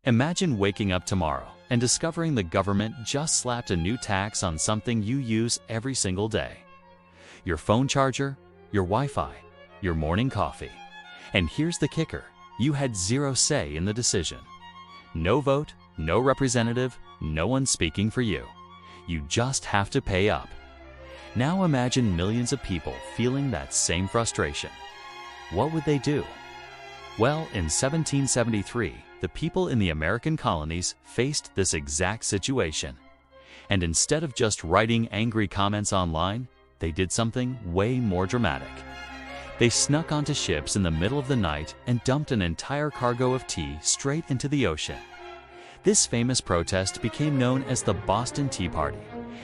Imagine waking up tomorrow and discovering the government just slapped a new tax on something you use every single day. Your phone charger, your Wi-Fi, your morning coffee. And here's the kicker, you had zero say in the decision. No vote, no representative, no one speaking for you. You just have to pay up. Now imagine millions of people feeling that same frustration. What would they do? Well, in 1773, the people in the American colonies faced this exact situation. And instead of just writing angry comments online, they did something way more dramatic. They snuck onto ships in the middle of the night and dumped an entire cargo of tea straight into the ocean. This famous protest became known as the Boston Tea Party,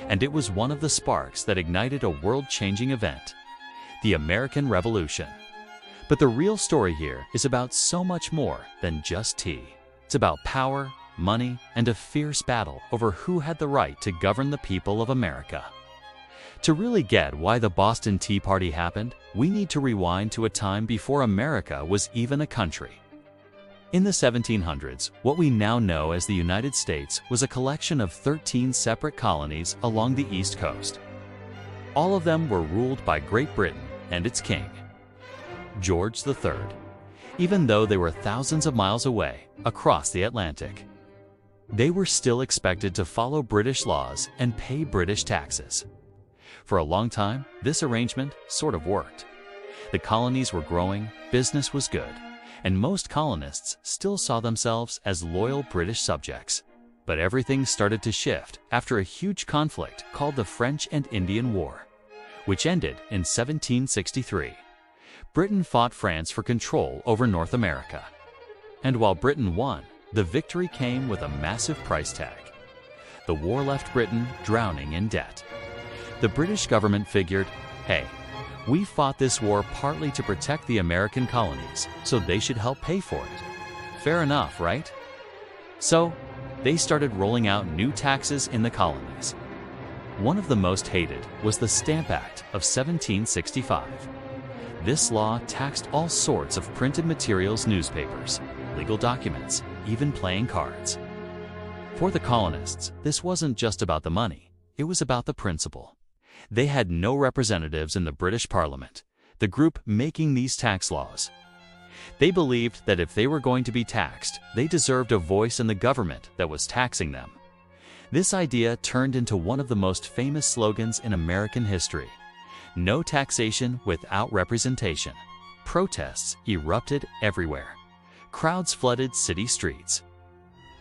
and it was one of the sparks that ignited a world-changing event, the American Revolution. But the real story here is about so much more than just tea. It's about power, money, and a fierce battle over who had the right to govern the people of America. To really get why the Boston Tea Party happened, we need to rewind to a time before America was even a country. In the 1700s, what we now know as the United States was a collection of 13 separate colonies along the East Coast. All of them were ruled by Great Britain and its king, George III, even though they were thousands of miles away across the Atlantic. They were still expected to follow British laws and pay British taxes. For a long time, this arrangement sort of worked. The colonies were growing, business was good, and most colonists still saw themselves as loyal British subjects. But everything started to shift after a huge conflict called the French and Indian War, which ended in 1763. Britain fought France for control over North America. And while Britain won, the victory came with a massive price tag. The war left Britain drowning in debt. The British government figured, hey, we fought this war partly to protect the American colonies, so they should help pay for it. Fair enough, right? So, they started rolling out new taxes in the colonies. One of the most hated was the Stamp Act of 1765. This law taxed all sorts of printed materials, newspapers, legal documents, even playing cards. For the colonists, this wasn't just about the money, it was about the principle. They had no representatives in the British Parliament, the group making these tax laws. They believed that if they were going to be taxed, they deserved a voice in the government that was taxing them. This idea turned into one of the most famous slogans in American history. No taxation without representation. Protests erupted everywhere. Crowds flooded city streets.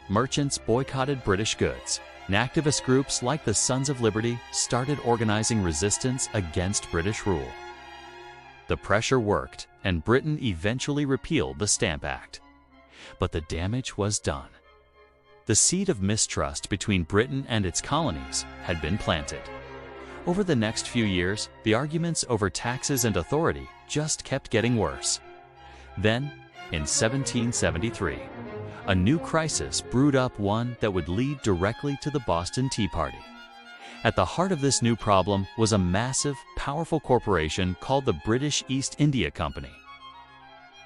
Merchants boycotted British goods. And activist groups like the Sons of Liberty started organizing resistance against British rule. The pressure worked, and Britain eventually repealed the Stamp Act. But the damage was done. The seed of mistrust between Britain and its colonies had been planted. Over the next few years, the arguments over taxes and authority just kept getting worse. Then, in 1773, a new crisis brewed up, one that would lead directly to the Boston Tea Party. At the heart of this new problem was a massive, powerful corporation called the British East India Company.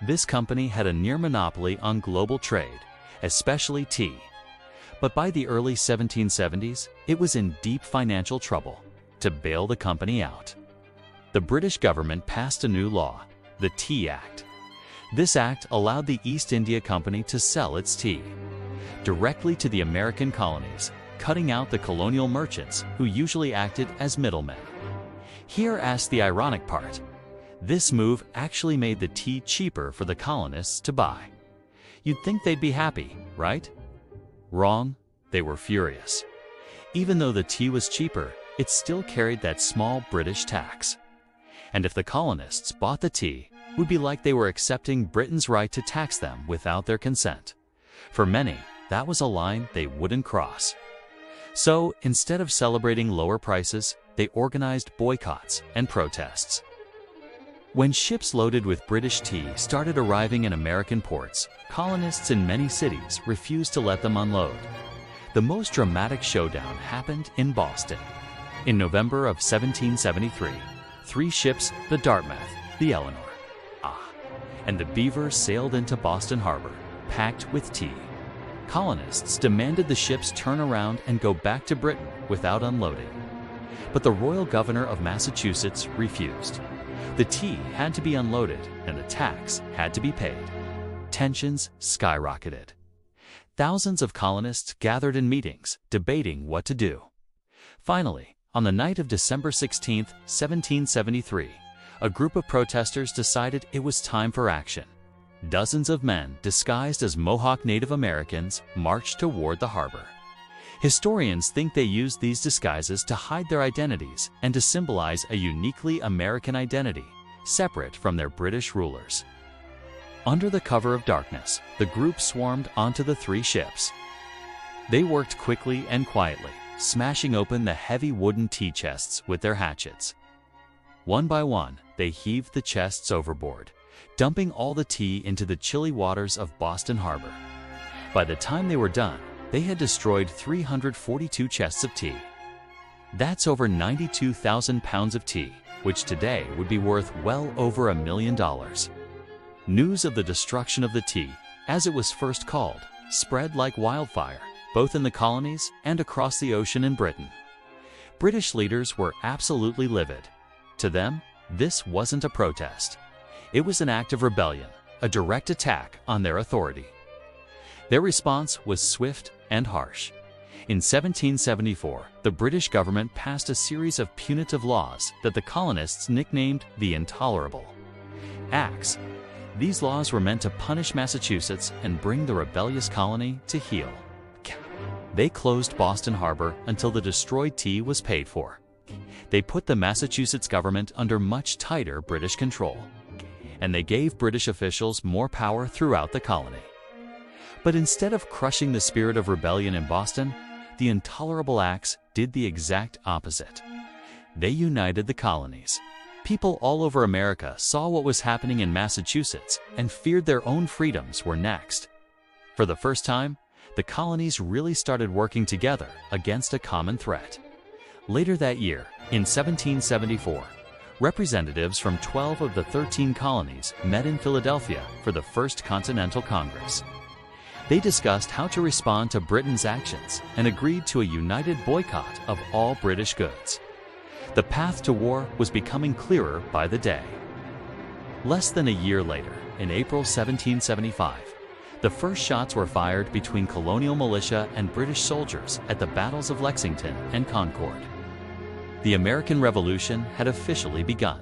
This company had a near monopoly on global trade, especially tea. But by the early 1770s, it was in deep financial trouble. To bail the company out, the British government passed a new law, the Tea Act. This act allowed the East India Company to sell its tea directly to the American colonies, cutting out the colonial merchants who usually acted as middlemen. Here's the ironic part. This move actually made the tea cheaper for the colonists to buy. You'd think they'd be happy, right? Wrong, they were furious. Even though the tea was cheaper, it still carried that small British tax. And if the colonists bought the tea, it would be like they were accepting Britain's right to tax them without their consent. For many, that was a line they wouldn't cross. So, instead of celebrating lower prices, they organized boycotts and protests. When ships loaded with British tea started arriving in American ports, colonists in many cities refused to let them unload. The most dramatic showdown happened in Boston. In November of 1773, 3 ships, the Dartmouth, the Eleanor, and the Beaver sailed into Boston Harbor, packed with tea. colonists demanded the ships turn around and go back to Britain without unloading. But the royal governor of Massachusetts refused. The tea had to be unloaded and the tax had to be paid. Tensions skyrocketed. Thousands of colonists gathered in meetings, debating what to do. Finally, on the night of December 16, 1773, a group of protesters decided it was time for action. Dozens of men, disguised as Mohawk Native Americans, marched toward the harbor. Historians think they used these disguises to hide their identities and to symbolize a uniquely American identity, separate from their British rulers. Under the cover of darkness, the group swarmed onto the three ships. They worked quickly and quietly, smashing open the heavy wooden tea chests with their hatchets. One by one, they heaved the chests overboard, dumping all the tea into the chilly waters of Boston Harbor. By the time they were done, they had destroyed 342 chests of tea. That's over 92,000 pounds of tea, which today would be worth well over $1 million. News of the destruction of the tea, as it was first called, spread like wildfire, both in the colonies and across the ocean in Britain. British leaders were absolutely livid. To them, this wasn't a protest. It was an act of rebellion, a direct attack on their authority. Their response was swift and harsh. In 1774, the British government passed a series of punitive laws that the colonists nicknamed the Intolerable Acts. These laws were meant to punish Massachusetts and bring the rebellious colony to heel. They closed Boston Harbor until the destroyed tea was paid for. They put the Massachusetts government under much tighter British control, and they gave British officials more power throughout the colony. But instead of crushing the spirit of rebellion in Boston, the Intolerable Acts did the exact opposite. They united the colonies. People all over America saw what was happening in Massachusetts and feared their own freedoms were next. For the first time, the colonies really started working together against a common threat. Later that year, in 1774, representatives from 12 of the 13 colonies met in Philadelphia for the First Continental Congress. They discussed how to respond to Britain's actions and agreed to a united boycott of all British goods. The path to war was becoming clearer by the day. Less than a year later, in April 1775, the first shots were fired between colonial militia and British soldiers at the battles of Lexington and Concord. The American Revolution had officially begun.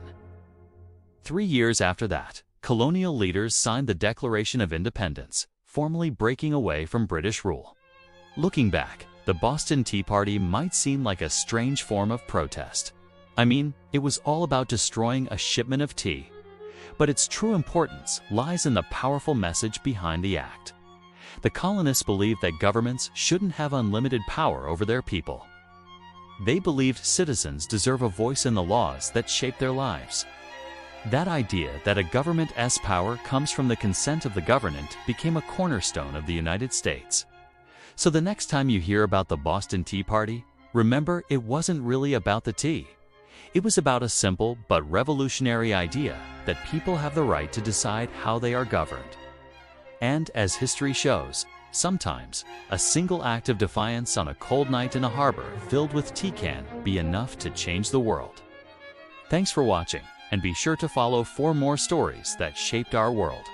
3 years after that, colonial leaders signed the Declaration of Independence, formally breaking away from British rule. Looking back, the Boston Tea Party might seem like a strange form of protest. I mean, it was all about destroying a shipment of tea. But its true importance lies in the powerful message behind the act. The colonists believed that governments shouldn't have unlimited power over their people. They believed citizens deserve a voice in the laws that shape their lives. That idea that a government's power comes from the consent of the governed became a cornerstone of the United States. So the next time you hear about the Boston Tea Party, remember it wasn't really about the tea. It was about a simple but revolutionary idea that people have the right to decide how they are governed. And as history shows, sometimes a single act of defiance on a cold night in a harbor filled with tea can be enough to change the world. Thanks for watching, and be sure to follow for more stories that shaped our world.